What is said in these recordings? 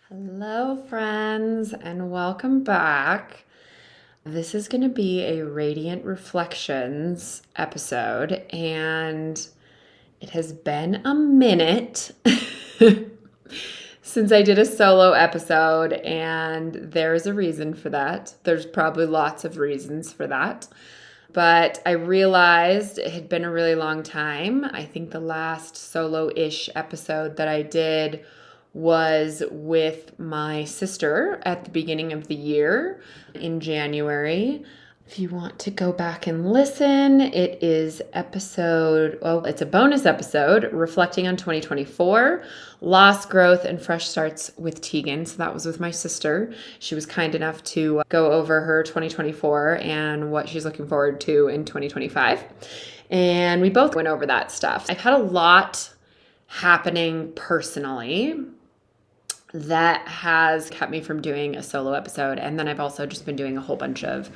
Hello, friends, and welcome back. This is going to be a Radiant Reflections episode, and it has been a minute since I did a solo episode, and there's a reason for that. There's probably lots of reasons for that. But I realized it had been a really long time. I think the last solo-ish episode that I did was with my sister at the beginning of the year in January. If you want to go back and listen, it is it's a bonus episode reflecting on 2024, loss, growth, and fresh starts with Tegan. So that was with my sister. She was kind enough to go over her 2024 and what she's looking forward to in 2025. And we both went over that stuff. I've had a lot happening personally that has kept me from doing a solo episode. And then I've also just been doing a whole bunch of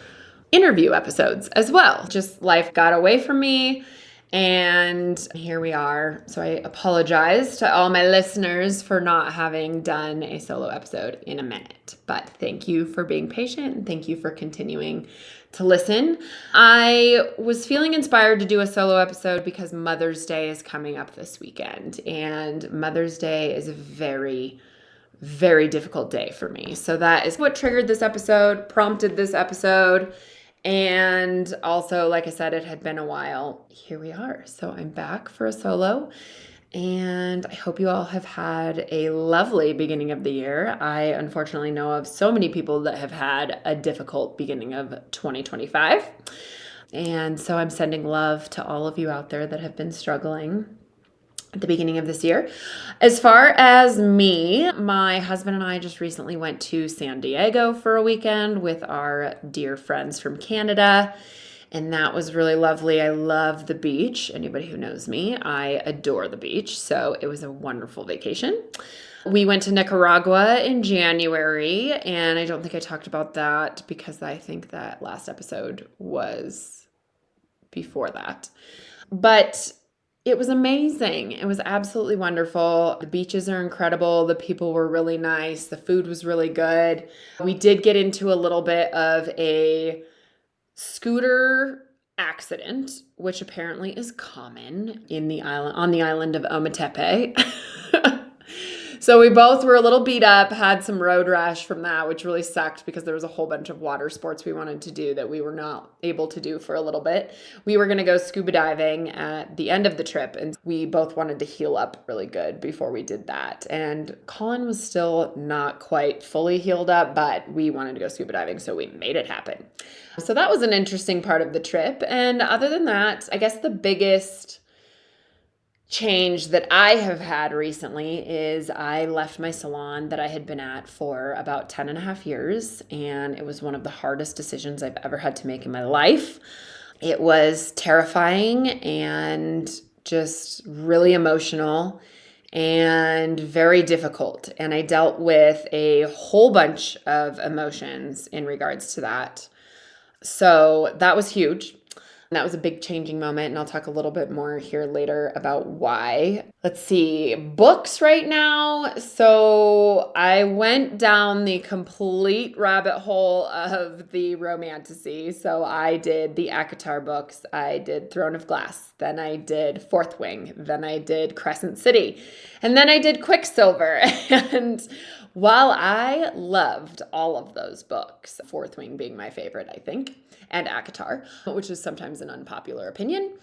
interview episodes as well. Just life got away from me, and here we are. So I apologize to all my listeners for not having done a solo episode in a minute, but thank you for being patient and thank you for continuing to listen. I was feeling inspired to do a solo episode because Mother's Day is coming up this weekend, and Mother's Day is a very difficult day for me. So that is what triggered this episode, prompted this episode. And also, like I said, it had been a while. Here we are. So I'm back for a solo. And I hope you all have had a lovely beginning of the year. I unfortunately know of so many people that have had a difficult beginning of 2025. And so I'm sending love to all of you out there that have been struggling at the beginning of this year. As far as me, my husband and I just recently went to San Diego for a weekend with our dear friends from Canada, and that was really lovely. I love the beach. Anybody who knows me, I adore the beach, so it was a wonderful vacation. We went to Nicaragua in January, and I don't think I talked about that because I think that last episode was before that. But it was amazing. It was absolutely wonderful. The beaches are incredible. The people were really nice. The food was really good. We did get into a little bit of a scooter accident, which apparently is common on the island of Ometepe. So we both were a little beat up, had some road rash from that, which really sucked because there was a whole bunch of water sports we wanted to do that we were not able to do for a little bit. We were going to go scuba diving at the end of the trip, and we both wanted to heal up really good before we did that. And Colin was still not quite fully healed up, but we wanted to go scuba diving, so we made it happen. So that was an interesting part of the trip. And other than that, I guess the biggest change that I have had recently is I left my salon that I had been at for about 10 and a half years, and it was one of the hardest decisions I've ever had to make in my life. It was terrifying and just really emotional and very difficult, and I dealt with a whole bunch of emotions in regards to that. So that was huge. And that was a big changing moment, and I'll talk a little bit more here later about why. Let's see, books right now. So I went down the complete rabbit hole of the romantasy. So I did the ACOTAR books. I did Throne of Glass. Then I did Fourth Wing. Then I did Crescent City. And then I did Quicksilver. And while I loved all of those books, Fourth Wing being my favorite, I think, and ACOTAR, which is sometimes an unpopular opinion,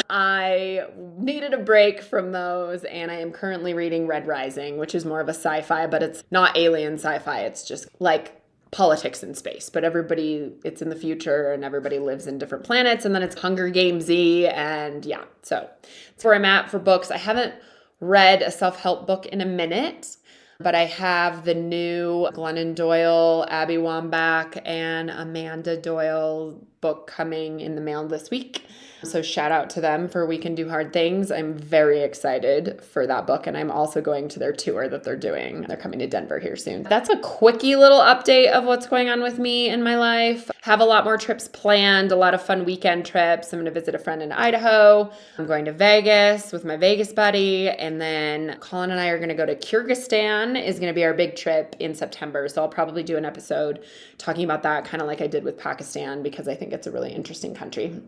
I needed a break from those, and I am currently reading Red Rising, which is more of a sci-fi, but it's not alien sci-fi. It's just like politics in space, but it's in the future and everybody lives in different planets, and then it's Hunger Games-y, and yeah, so that's where I'm at for books. I haven't read a self-help book in a minute, but I have the new Glennon Doyle, Abby Wambach, and Amanda Doyle book coming in the mail this week. So shout out to them for We Can Do Hard Things. I'm very excited for that book, and I'm also going to their tour that they're doing. They're coming to Denver here soon. That's a quickie little update of what's going on with me in my life. Have a lot more trips planned, a lot of fun weekend trips. I'm going to visit a friend in Idaho. I'm going to Vegas with my Vegas buddy, and then Colin and I are going to go to Kyrgyzstan is going to be our big trip in September. So I'll probably do an episode talking about that, kind of like I did with Pakistan, because I think it's a really interesting country.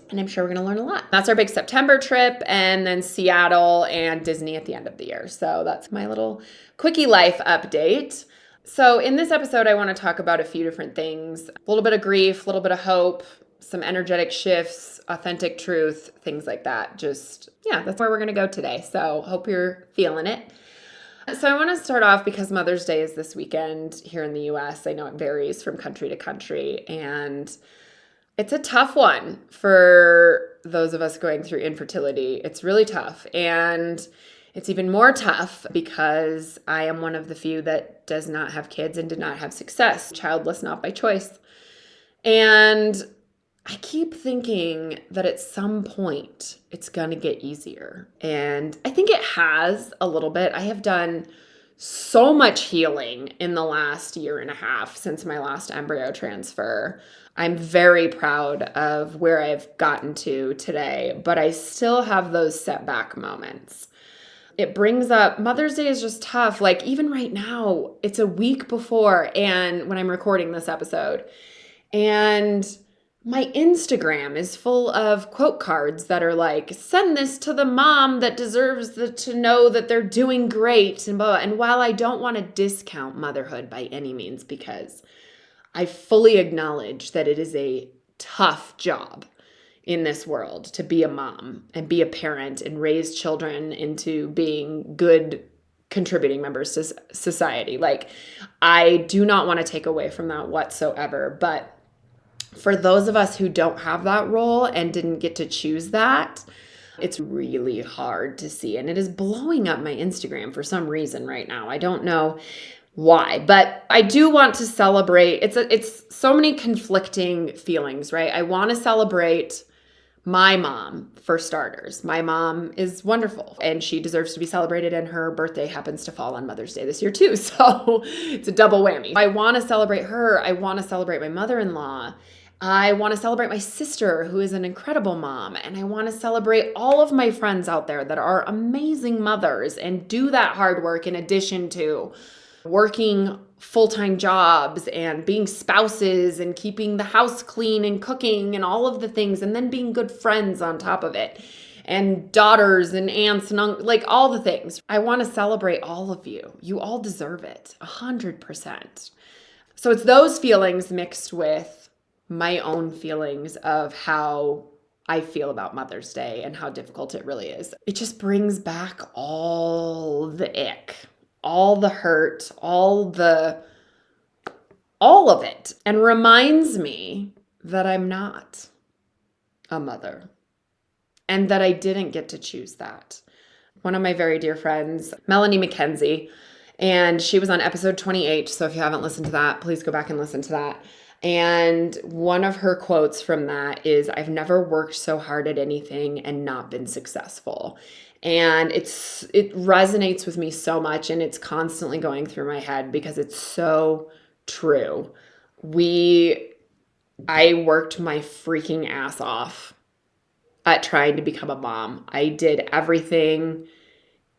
And I'm sure we're going to learn a lot. That's our big September trip, and then Seattle and Disney at the end of the year. So that's my little quickie life update. So in this episode, I want to talk about a few different things. A little bit of grief, a little bit of hope, some energetic shifts, authentic truth, things like that. That's where we're going to go today. So hope you're feeling it. So I want to start off because Mother's Day is this weekend here in the US. I know it varies from country to country, and it's a tough one for those of us going through infertility. It's really tough. And it's even more tough because I am one of the few that does not have kids and did not have success, childless, not by choice. And I keep thinking that at some point it's going to get easier. And I think it has a little bit. I have done so much healing in the last year and a half since my last embryo transfer. I'm very proud of where I've gotten to today, but I still have those setback moments. It brings up Mother's Day is just tough. Like even right now, it's a week before and when I'm recording this episode, and my Instagram is full of quote cards that are like, send this to the mom that deserves to know that they're doing great and blah, blah. And while I don't want to discount motherhood by any means, because I fully acknowledge that it is a tough job in this world to be a mom and be a parent and raise children into being good contributing members to society. Like, I do not want to take away from that whatsoever. But for those of us who don't have that role and didn't get to choose that, it's really hard to see. And it is blowing up my Instagram for some reason right now. I don't know why, but I do want to celebrate. It's so many conflicting feelings, right? I want to celebrate my mom, for starters. My mom is wonderful and she deserves to be celebrated, and her birthday happens to fall on Mother's Day this year too. So it's a double whammy. I want to celebrate her. I want to celebrate my mother-in-law. I want to celebrate my sister, who is an incredible mom. And I want to celebrate all of my friends out there that are amazing mothers and do that hard work in addition to working full-time jobs and being spouses and keeping the house clean and cooking and all of the things, and then being good friends on top of it, and daughters and aunts and like all the things. I want to celebrate all of you. You all deserve it, 100%. So it's those feelings mixed with my own feelings of how I feel about Mother's Day and how difficult it really is. It just brings back all the ick, all the hurt, all of it, and reminds me that I'm not a mother and that I didn't get to choose that. One of my very dear friends, Melanie McKenzie, and she was on episode 28. So if you haven't listened to that, please go back and listen to that. And one of her quotes from that is, I've never worked so hard at anything and not been successful. And it resonates with me so much, and it's constantly going through my head because it's so true. I worked my freaking ass off at trying to become a mom. I did everything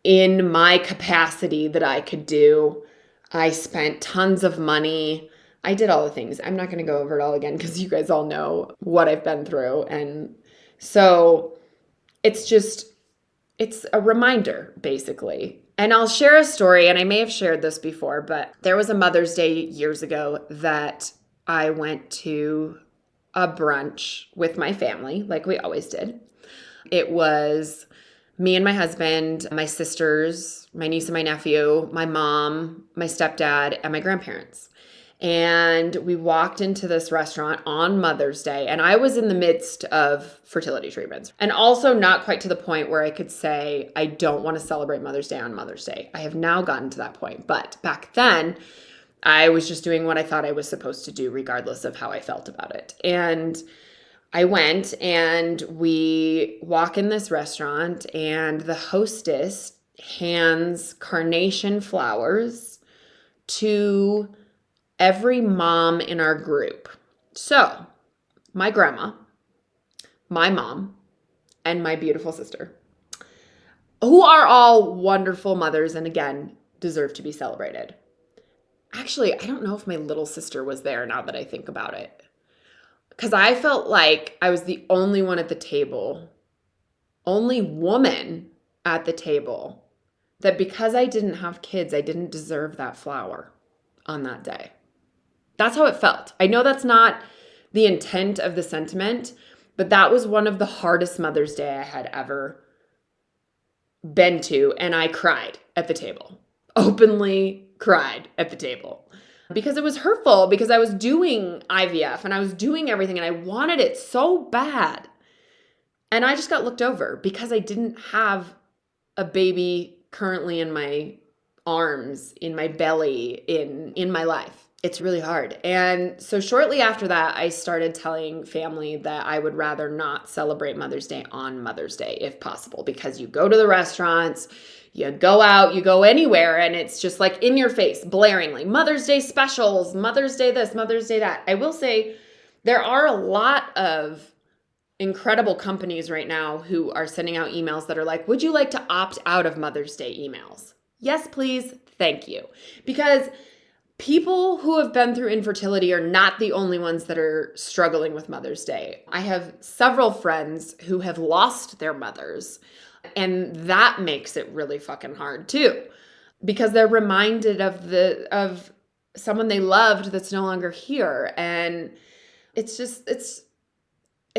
in my capacity that I could do. I spent tons of money. I did all the things. I'm not going to go over it all again because you guys all know what I've been through. And so it's a reminder, basically. And I'll share a story, and I may have shared this before, but there was a Mother's Day years ago that I went to a brunch with my family, like we always did. It was me and my husband, my sisters, my niece and my nephew, my mom, my stepdad, and my grandparents. And we walked into this restaurant on Mother's Day, and I was in the midst of fertility treatments, and also not quite to the point where I could say, I don't want to celebrate Mother's Day on Mother's Day. I have now gotten to that point, but back then I was just doing what I thought I was supposed to do, regardless of how I felt about it. And I went and we walk in this restaurant, and the hostess hands carnation flowers to every mom in our group. So, my grandma, my mom, and my beautiful sister, who are all wonderful mothers and again, deserve to be celebrated. Actually, I don't know if my little sister was there now that I think about it. Because I felt like I was the only one at the table, only woman at the table, that because I didn't have kids, I didn't deserve that flower on that day. That's how it felt. I know that's not the intent of the sentiment, but that was one of the hardest Mother's Day I had ever been to, and I cried at the table. Openly cried at the table. Because it was hurtful, because I was doing IVF and I was doing everything and I wanted it so bad. And I just got looked over because I didn't have a baby currently in my arms, in my belly, in my life. It's really hard. And so shortly after that, I started telling family that I would rather not celebrate Mother's Day on Mother's Day if possible, because you go to the restaurants, you go out, you go anywhere, and it's just like in your face, blaringly, Mother's Day specials, Mother's Day this, Mother's Day that. I will say there are a lot of incredible companies right now who are sending out emails that are like, would you like to opt out of Mother's Day emails? Yes, please. Thank you. Because people who have been through infertility are not the only ones that are struggling with Mother's Day. I have several friends who have lost their mothers, and that makes it really fucking hard too, because they're reminded of someone they loved that's no longer here. And it's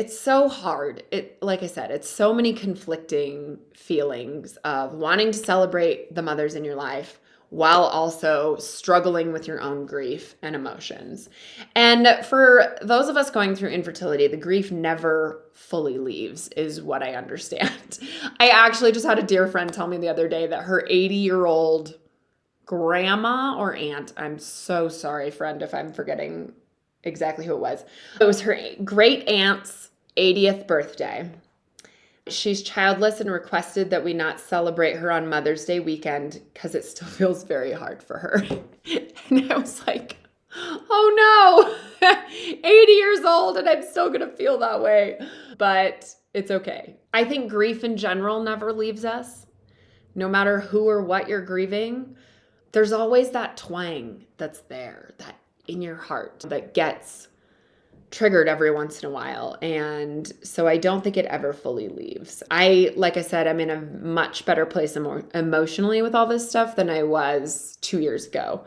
so hard. Like I said, it's so many conflicting feelings of wanting to celebrate the mothers in your life while also struggling with your own grief and emotions. And for those of us going through infertility, the grief never fully leaves, is what I understand. I actually just had a dear friend tell me the other day that her 80-year-old grandma or aunt, I'm so sorry, friend, if I'm forgetting exactly who it was her great aunt's 80th birthday. She's childless and requested that we not celebrate her on Mother's Day weekend because it still feels very hard for her. And I was like, oh no, 80 years old and I'm still going to feel that way. But it's okay. I think grief in general never leaves us. No matter who or what you're grieving, there's always that twang that's there, that in your heart that gets triggered every once in a while. And so I don't think it ever fully leaves. Like I said, I'm in a much better place emotionally with all this stuff than I was 2 years ago.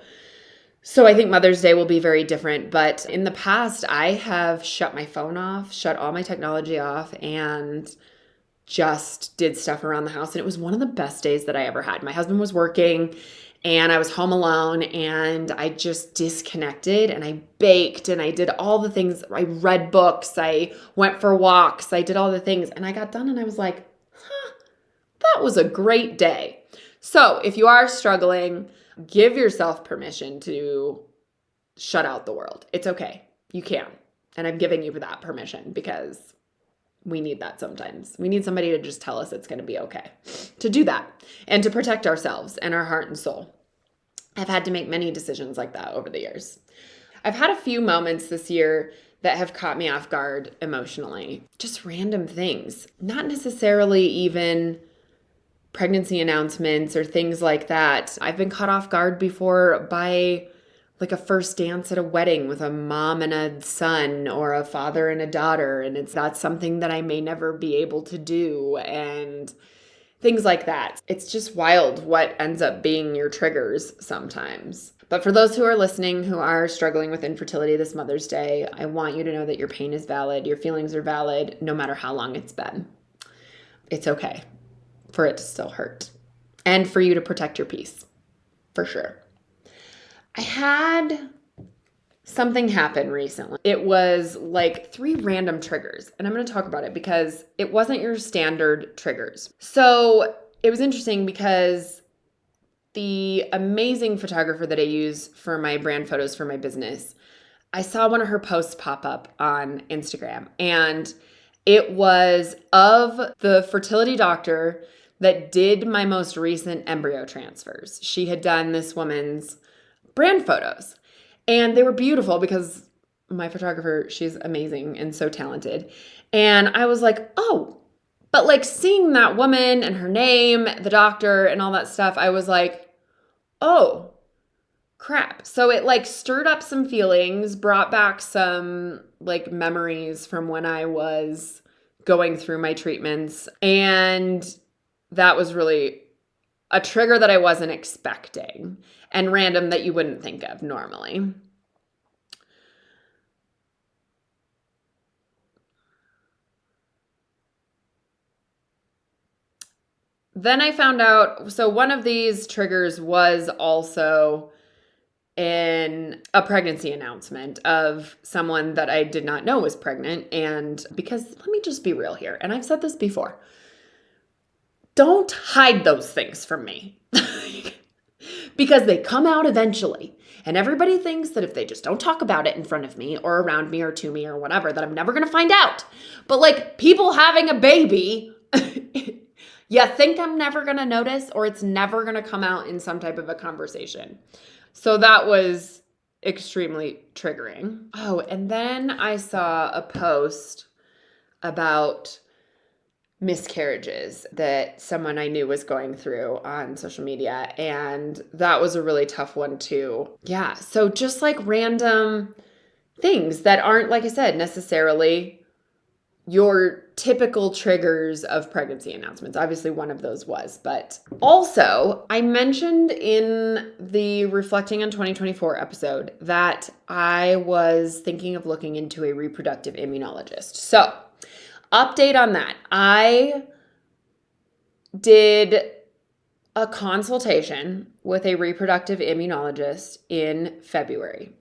So I think Mother's Day will be very different. But in the past, I have shut my phone off, shut all my technology off, and just did stuff around the house. And it was one of the best days that I ever had. My husband was working and I was home alone, and I just disconnected, and I baked, and I did all the things. I read books, I went for walks, I did all the things, and I got done and I was like, that was a great day. So if you are struggling, give yourself permission to shut out the world. It's okay. You can. And I'm giving you that permission because we need that sometimes. We need somebody to just tell us it's going to be okay, to do that and to protect ourselves and our heart and soul. I've had to make many decisions like that over the years. I've had a few moments this year that have caught me off guard emotionally. Just random things, not necessarily even pregnancy announcements or things like that. I've been caught off guard before by like a first dance at a wedding with a mom and a son or a father and a daughter. And that's something that I may never be able to do. And things like that. It's just wild what ends up being your triggers sometimes. But for those who are listening who are struggling with infertility this Mother's Day, I want you to know that your pain is valid. Your feelings are valid, no matter how long it's been. It's okay for it to still hurt and for you to protect your peace, for sure. I had something happen recently. It was like 3 random triggers, and I'm going to talk about it because it wasn't your standard triggers. So it was interesting because the amazing photographer that I use for my brand photos for my business, I saw one of her posts pop up on Instagram, and it was of the fertility doctor that did my most recent embryo transfers. She had done this woman's brand photos, and they were beautiful because my photographer, she's amazing and so talented. And I was like, oh, but like seeing that woman and her name, the doctor and all that stuff, I was like, oh, crap. So it like stirred up some feelings, brought back some like memories from when I was going through my treatments. And that was really a trigger that I wasn't expecting and random that you wouldn't think of normally. Then I found out, so one of these triggers was also in a pregnancy announcement of someone that I did not know was pregnant. And because let me just be real here, and I've said this before, don't hide those things from me because they come out eventually. And everybody thinks that if they just don't talk about it in front of me or around me or to me or whatever, that I'm never going to find out. But like people having a baby, you think I'm never going to notice, or it's never going to come out in some type of a conversation. So that was extremely triggering. Oh, and then I saw a post about miscarriages that someone I knew was going through on social media, and that was a really tough one too. Yeah, so just like random things that aren't, like I said, necessarily your typical triggers of pregnancy announcements. Obviously, one of those was, but also I mentioned in the Reflecting on 2024 episode that I was thinking of looking into a reproductive immunologist. So, update on that. I did a consultation with a reproductive immunologist in February.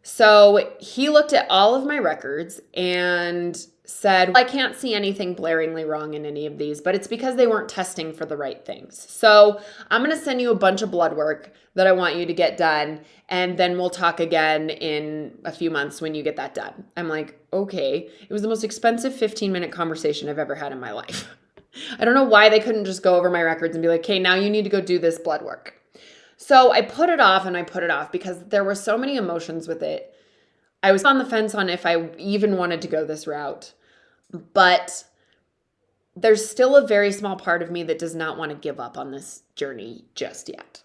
So he looked at all of my records and said, I can't see anything blaringly wrong in any of these, but it's because they weren't testing for the right things. So I'm going to send you a bunch of blood work that I want you to get done, and then we'll talk again in a few months when you get that done. I'm like, okay. It was the most expensive 15-minute conversation I've ever had in my life. I don't know why they couldn't just go over my records and be like, okay, now you need to go do this blood work. So I put it off and I put it off because there were so many emotions with it. I was on the fence on if I even wanted to go this route, but there's still a very small part of me that does not want to give up on this journey just yet.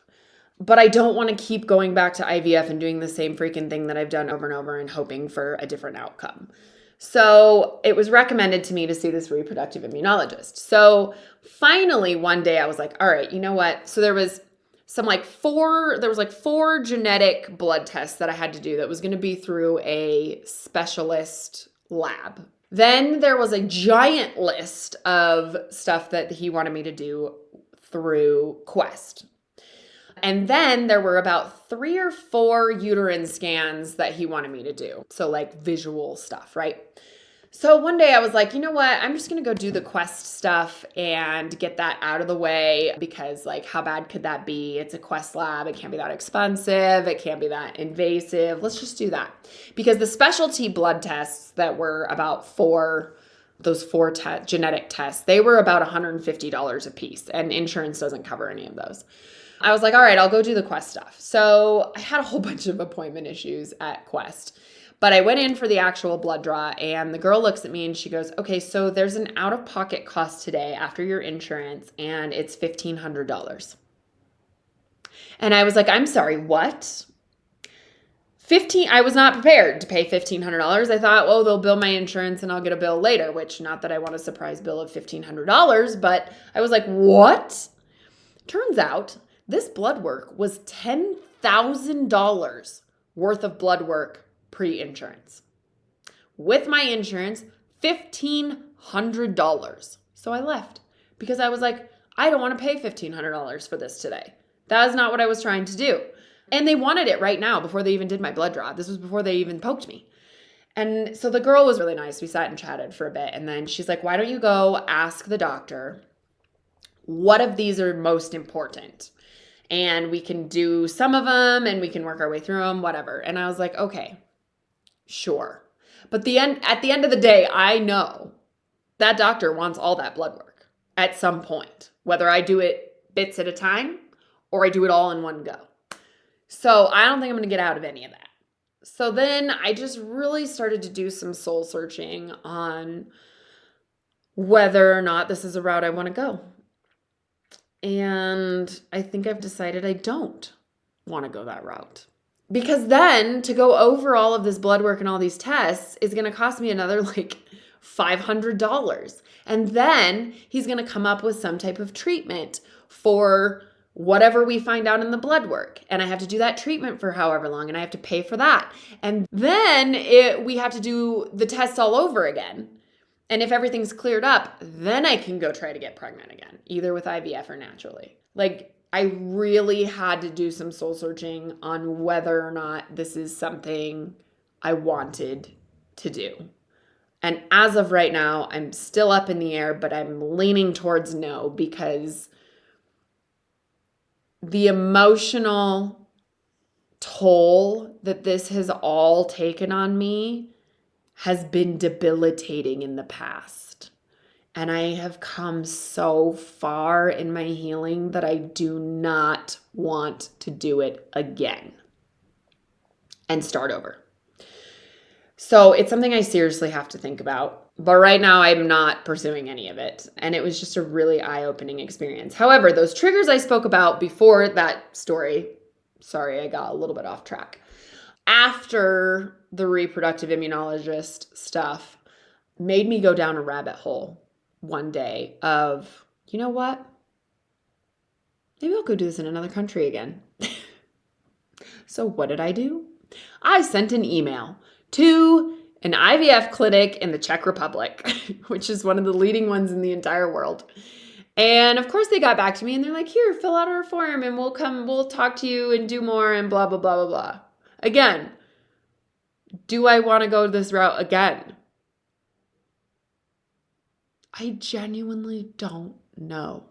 But I don't want to keep going back to IVF and doing the same freaking thing that I've done over and over and hoping for a different outcome. So it was recommended to me to see this reproductive immunologist. So finally one day I was like, all right, you know what? So there was four genetic blood tests that I had to do that was going to be through a specialist lab. Then there was a giant list of stuff that he wanted me to do through Quest. And then there were about 3 or 4 uterine scans that he wanted me to do. So like visual stuff, right? So one day I was like, you know what? I'm just going to go do the Quest stuff and get that out of the way because like how bad could that be? It's a Quest lab. It can't be that expensive. It can't be that invasive. Let's just do that. Because the specialty blood tests that were about those four genetic tests, they were about $150 a piece, and insurance doesn't cover any of those. I was like, all right, I'll go do the Quest stuff. So I had a whole bunch of appointment issues at Quest. But I went in for the actual blood draw, and the girl looks at me and she goes, okay, so there's an out-of-pocket cost today after your insurance, and it's $1,500. And I was like, I'm sorry, what? I was not prepared to pay $1,500. I thought, well, they'll bill my insurance and I'll get a bill later, which not that I want a surprise bill of $1,500, but I was like, what? Turns out this blood work was $10,000 worth of blood work pre-insurance. With my insurance, $1,500. So I left because I was like, I don't want to pay $1,500 for this today. That is not what I was trying to do. And they wanted it right now before they even did my blood draw. This was before they even poked me. And so the girl was really nice. We sat and chatted for a bit. And then she's like, why don't you go ask the doctor what of these are most important? And we can do some of them and we can work our way through them, whatever. And I was like, okay. Sure. But at the end of the day, I know that doctor wants all that blood work at some point, whether I do it bits at a time or I do it all in one go. So I don't think I'm going to get out of any of that. So then I just really started to do some soul searching on whether or not this is a route I want to go. And I think I've decided I don't want to go that route. Because then to go over all of this blood work and all these tests is going to cost me another like $500. And then he's going to come up with some type of treatment for whatever we find out in the blood work. And I have to do that treatment for however long, and I have to pay for that. And then we have to do the tests all over again. And if everything's cleared up, then I can go try to get pregnant again, either with IVF or naturally. Like, I really had to do some soul searching on whether or not this is something I wanted to do. And as of right now, I'm still up in the air, but I'm leaning towards no, because the emotional toll that this has all taken on me has been debilitating in the past. And I have come so far in my healing that I do not want to do it again and start over. So it's something I seriously have to think about. But right now I'm not pursuing any of it. And it was just a really eye-opening experience. However, those triggers I spoke about before that story, sorry, I got a little bit off track. After the reproductive immunologist stuff made me go down a rabbit hole one day of, you know what? Maybe I'll go do this in another country again. So what did I do? I sent an email to an IVF clinic in the Czech Republic, which is one of the leading ones in the entire world. And of course they got back to me and they're like, here, fill out our form and we'll talk to you and do more and blah, blah, blah, blah, blah. Again, do I want to go this route again? I genuinely don't know.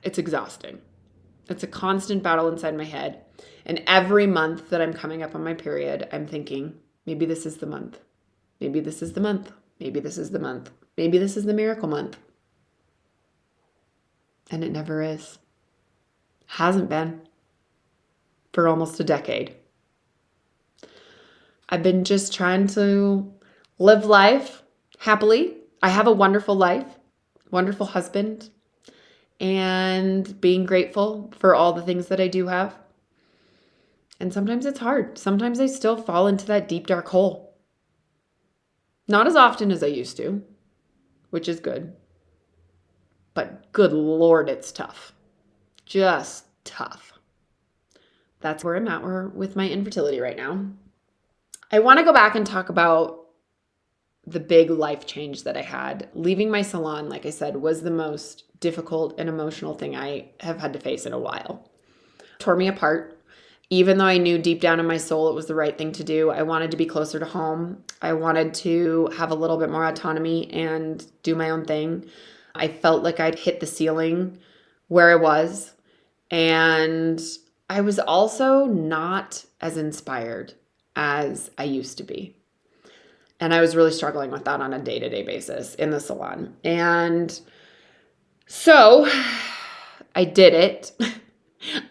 It's exhausting. It's a constant battle inside my head. And every month that I'm coming up on my period, I'm thinking, maybe this is the month. Maybe this is the month. Maybe this is the month. Maybe this is the miracle month. And it never is. Hasn't been for almost a decade. I've been just trying to live life happily. I have a wonderful life, wonderful husband, and being grateful for all the things that I do have. And sometimes it's hard. Sometimes I still fall into that deep, dark hole. Not as often as I used to, which is good. But good Lord, it's tough. Just tough. That's where I'm at with my infertility right now. I want to go back and talk about the big life change that I had. Leaving my salon, like I said, was the most difficult and emotional thing I have had to face in a while. Tore me apart. Even though I knew deep down in my soul it was the right thing to do, I wanted to be closer to home. I wanted to have a little bit more autonomy and do my own thing. I felt like I'd hit the ceiling where I was. And I was also not as inspired as I used to be. And I was really struggling with that on a day-to-day basis in the salon. And so I did it.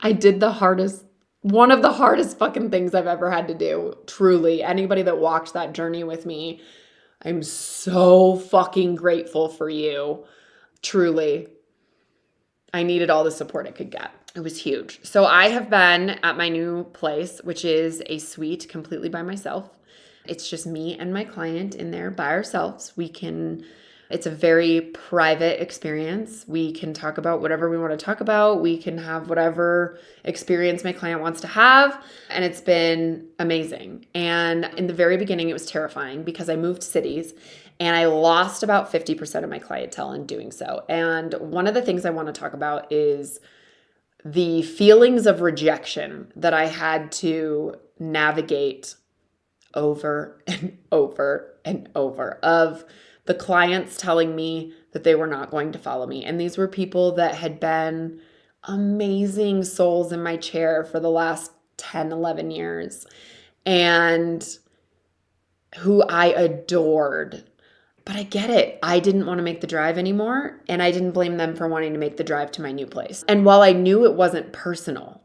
I did one of the hardest fucking things I've ever had to do. Truly. Anybody that walked that journey with me, I'm so fucking grateful for you. Truly. I needed all the support I could get. It was huge. So I have been at my new place, which is a suite completely by myself. It's just me and my client in there by ourselves. It's a very private experience. We can talk about whatever we want to talk about. We can have whatever experience my client wants to have. And it's been amazing. And in the very beginning, it was terrifying because I moved cities and I lost about 50% of my clientele in doing so. And one of the things I want to talk about is the feelings of rejection that I had to navigate over and over and over, of the clients telling me that they were not going to follow me. And these were people that had been amazing souls in my chair for the last 10, 11 years and who I adored. But I get it. I didn't want to make the drive anymore, and I didn't blame them for wanting to make the drive to my new place. And while I knew it wasn't personal,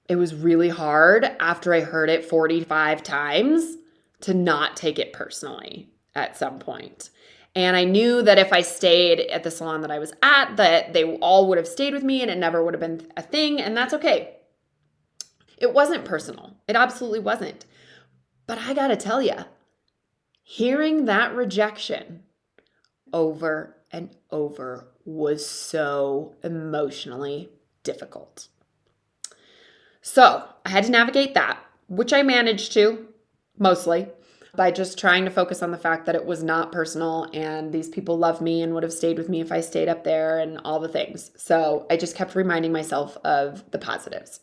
it was really hard after I heard it 45 times to not take it personally at some point. And I knew that if I stayed at the salon that I was at, that they all would have stayed with me and it never would have been a thing, and that's okay. It wasn't personal. It absolutely wasn't. But I gotta tell you, hearing that rejection over and over was so emotionally difficult. So I had to navigate that, which I managed to, mostly, by just trying to focus on the fact that it was not personal and these people love me and would have stayed with me if I stayed up there and all the things. So I just kept reminding myself of the positives.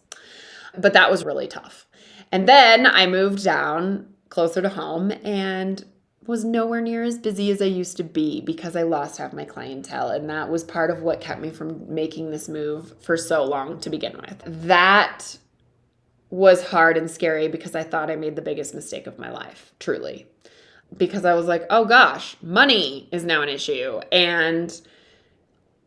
But that was really tough. And then I moved down closer to home and was nowhere near as busy as I used to be because I lost half my clientele. And that was part of what kept me from making this move for so long to begin with. That was hard and scary because I thought I made the biggest mistake of my life, truly. Because I was like, oh gosh, money is now an issue. And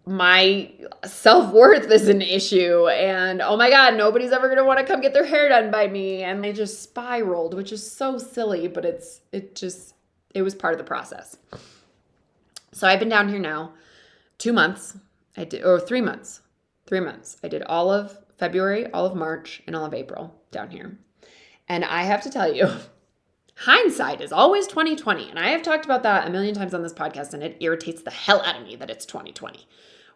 my self-worth is an issue. And oh my God, nobody's ever going to want to come get their hair done by me. And I just spiraled, which is so silly, but it was part of the process. So I've been down here now 2 months. 3 months. 3 months. I did all of February, all of March, and all of April down here. And I have to tell you, hindsight is always 2020. And I have talked about that a million times on this podcast, and it irritates the hell out of me that it's 2020.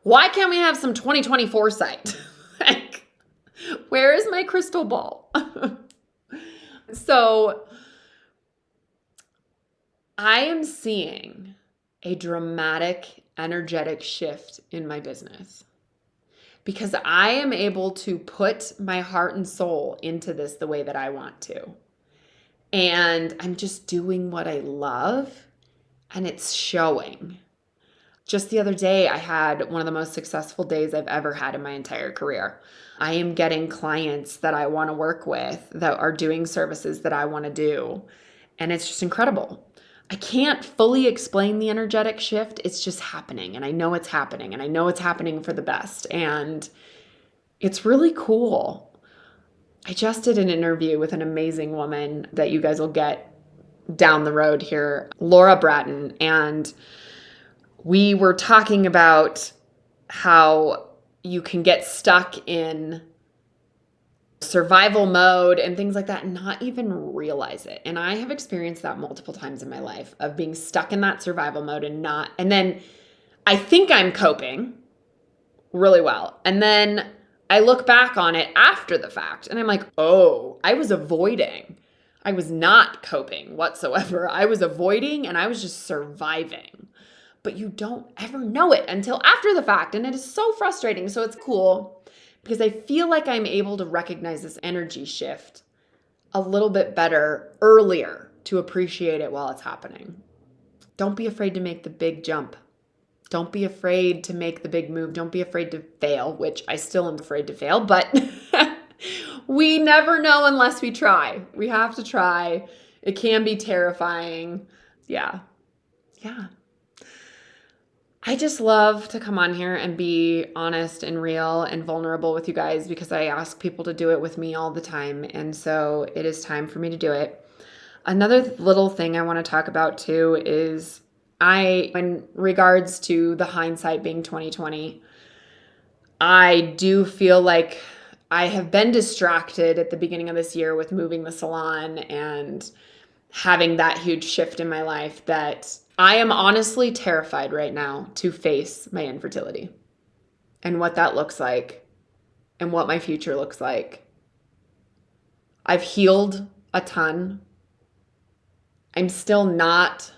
Why can't we have some 2020 foresight? Like, where is my crystal ball? So I am seeing a dramatic, energetic shift in my business because I am able to put my heart and soul into this the way that I want to. And I'm just doing what I love, and it's showing. Just the other day, I had one of the most successful days I've ever had in my entire career. I am getting clients that I want to work with that are doing services that I want to do. And it's just incredible. I can't fully explain the energetic shift. It's just happening. And I know it's happening. And I know it's happening for the best. And it's really cool. I just did an interview with an amazing woman that you guys will get down the road here, Laura Bratton. And we were talking about how you can get stuck in survival mode and things like that and not even realize it. And I have experienced that multiple times in my life of being stuck in that survival mode and then I think I'm coping really well. And then I look back on it after the fact and I'm like, oh, I was avoiding. I was not coping whatsoever. I was avoiding and I was just surviving. But you don't ever know it until after the fact. And it is so frustrating. So it's cool because I feel like I'm able to recognize this energy shift a little bit better earlier to appreciate it while it's happening. Don't be afraid to make the big jump. Don't be afraid to make the big move. Don't be afraid to fail, which I still am afraid to fail, but we never know unless we try. We have to try. It can be terrifying. Yeah. I just love to come on here and be honest and real and vulnerable with you guys because I ask people to do it with me all the time. And so it is time for me to do it. Another little thing I want to talk about too is in regards to the hindsight being 2020, I do feel like I have been distracted at the beginning of this year with moving the salon and having that huge shift in my life that I am honestly terrified right now to face my infertility and what that looks like and what my future looks like. I've healed a ton. I'm still not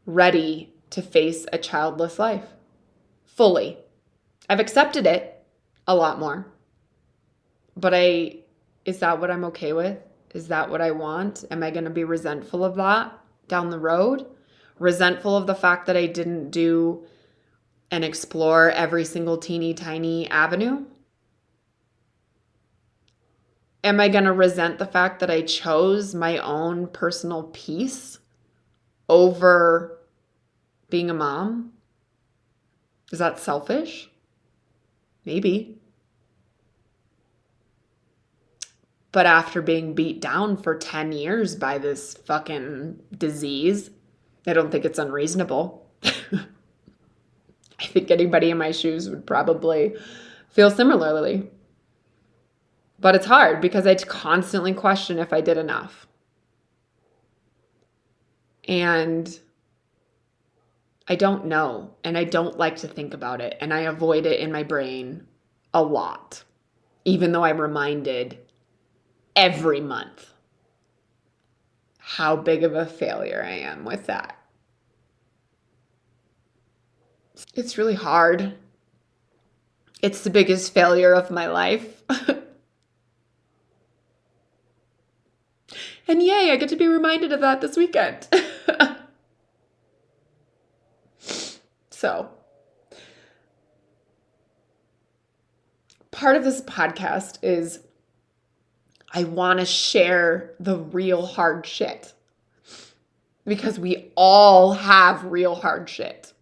ready to face a childless life fully. I've accepted it a lot more. But is that what I'm okay with? Is that what I want? Am I going to be resentful of that down the road? Resentful of the fact that I didn't do and explore every single teeny tiny avenue? Am I going to resent the fact that I chose my own personal peace over being a mom? Is that selfish? Maybe. But after being beat down for 10 years by this fucking disease, I don't think it's unreasonable. I think anybody in my shoes would probably feel similarly. But it's hard because I constantly question if I did enough. And I don't know. And I don't like to think about it. And I avoid it in my brain a lot, even though I'm reminded every month how big of a failure I am with that. It's really hard. It's the biggest failure of my life. And yay, I get to be reminded of that this weekend. So, part of this podcast is I want to share the real hard shit. Because we all have real hard shit.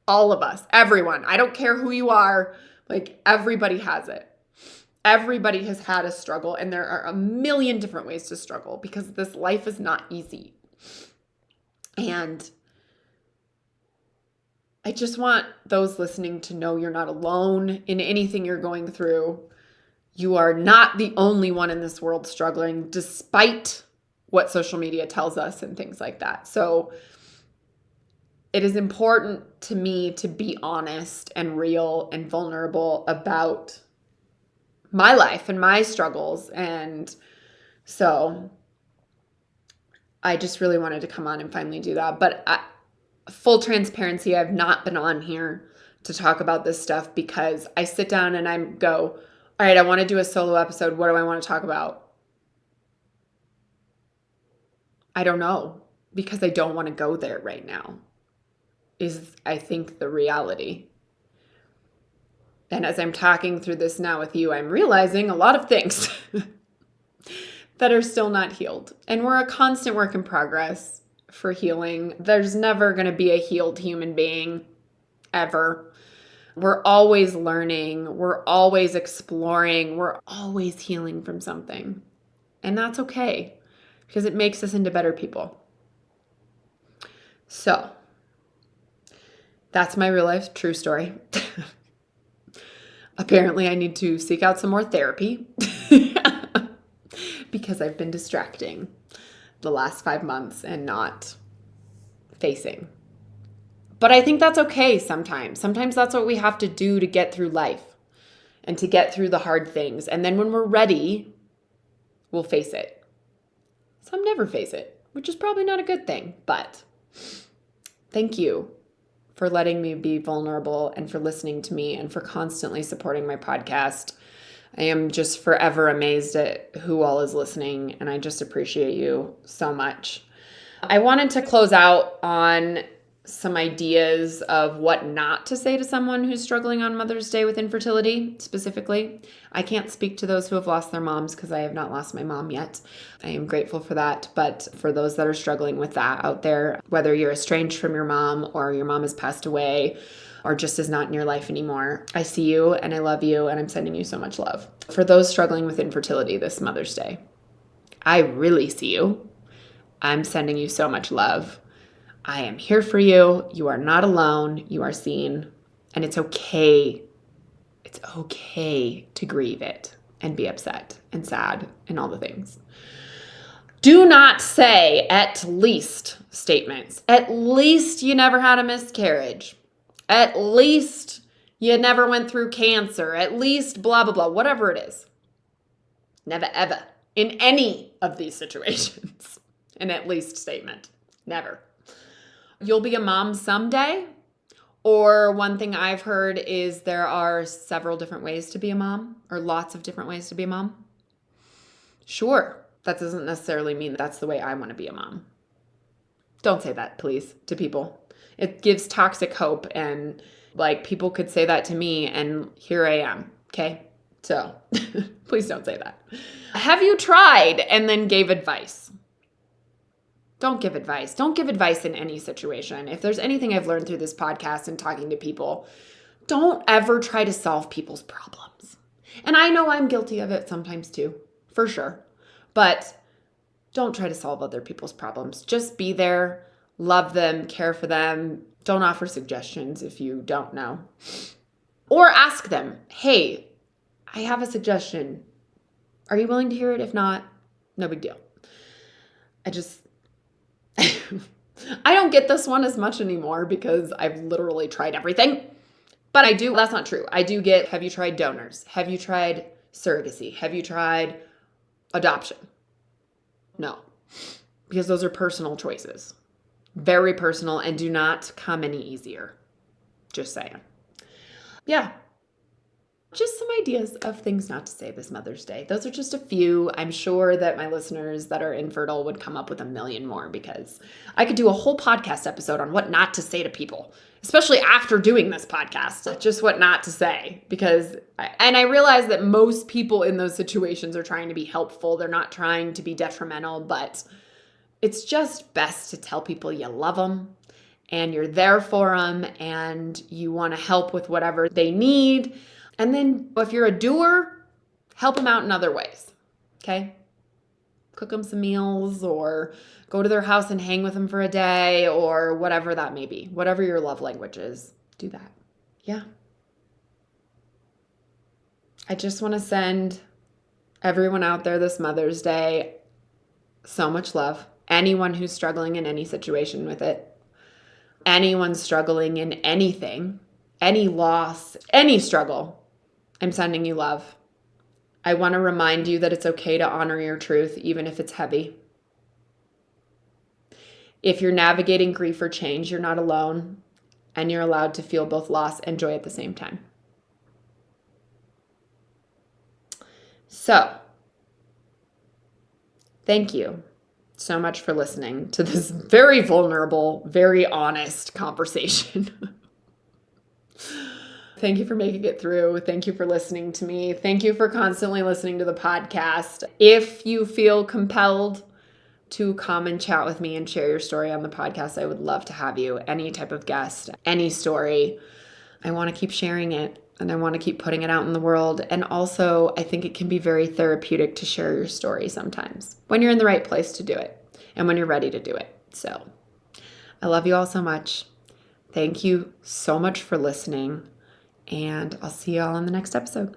All of us, everyone. I don't care who you are. Like, everybody has it. Everybody has had a struggle, and there are a million different ways to struggle because this life is not easy. And I just want those listening to know you're not alone in anything you're going through. You are not the only one in this world struggling, despite what social media tells us and things like that. So it is important to me to be honest and real and vulnerable about my life and my struggles. And so I just really wanted to come on and finally do that. But full transparency, I've not been on here to talk about this stuff because I sit down and I go, all right, I want to do a solo episode. What do I want to talk about? I don't know, because I don't want to go there right now, is I think the reality. And as I'm talking through this now with you, I'm realizing a lot of things that are still not healed. And we're a constant work in progress for healing. There's never going to be a healed human being, ever. We're always learning. We're always exploring. We're always healing from something. And that's okay, because it makes us into better people. So, that's my real life true story. Apparently, I need to seek out some more therapy because I've been distracting the last 5 months and not facing. But I think that's okay sometimes. Sometimes that's what we have to do to get through life and to get through the hard things. And then when we're ready, we'll face it. Some never face it, which is probably not a good thing. But thank you for letting me be vulnerable and for listening to me and for constantly supporting my podcast. I am just forever amazed at who all is listening, and I just appreciate you so much. I wanted to close out on some ideas of what not to say to someone who's struggling on Mother's Day with infertility specifically. I can't speak to those who have lost their moms because I have not lost my mom yet. I am grateful for that. But for those that are struggling with that out there, whether you're estranged from your mom or your mom has passed away or just is not in your life anymore, I see you and I love you and I'm sending you so much love. For those struggling with infertility this Mother's Day, I really see you. I'm sending you so much love. I am here for you. You are not alone. You are seen. And it's okay. It's okay to grieve it and be upset and sad and all the things. Do not say at least statements. At least you never had a miscarriage. At least you never went through cancer. At least blah, blah, blah, whatever it is. Never, ever, in any of these situations, an at least statement. Never. You'll be a mom someday. Or one thing I've heard is there are several different ways to be a mom, or lots of different ways to be a mom. Sure, that doesn't necessarily mean that's the way I want to be a mom. Don't say that, please, to people. It gives toxic hope and Like, people could say that to me, and here I am, okay? So please don't say that. Have you tried and then gave advice? Don't give advice. Don't give advice in any situation. If there's anything I've learned through this podcast and talking to people, don't ever try to solve people's problems. And I know I'm guilty of it sometimes too, for sure. But don't try to solve other people's problems. Just be there, love them, care for them. Don't offer suggestions if you don't know. Or ask them, hey, I have a suggestion. Are you willing to hear it? If not, no big deal. I don't get this one as much anymore because I've literally tried everything. But that's not true. I do get, have you tried donors? Have you tried surrogacy? Have you tried adoption? No, because those are personal choices. Very personal and do not come any easier. Just saying. Yeah. Just some ideas of things not to say this Mother's Day. Those are just a few. I'm sure that my listeners that are infertile would come up with a million more, because I could do a whole podcast episode on what not to say to people, especially after doing this podcast, just what not to say. I realize that most people in those situations are trying to be helpful. They're not trying to be detrimental, but it's just best to tell people you love them and you're there for them and you want to help with whatever they need. And then if you're a doer, help them out in other ways, okay? Cook them some meals or go to their house and hang with them for a day or whatever that may be. Whatever your love language is, do that. Yeah. I just want to send everyone out there this Mother's Day so much love. Anyone who's struggling in any situation with it, anyone struggling in anything, any loss, any struggle, I'm sending you love. I want to remind you that it's okay to honor your truth, even if it's heavy. If you're navigating grief or change, you're not alone, and you're allowed to feel both loss and joy at the same time. So, thank you so much for listening to this very vulnerable, very honest conversation. Thank you for making it through. Thank you for listening to me. Thank you for constantly listening to the podcast. If you feel compelled to come and chat with me and share your story on the podcast, I would love to have you. Any type of guest, any story. I want to keep sharing it and I want to keep putting it out in the world. And also, I think it can be very therapeutic to share your story sometimes when you're in the right place to do it and when you're ready to do it. So I love you all so much. Thank you so much for listening. And I'll see you all in the next episode.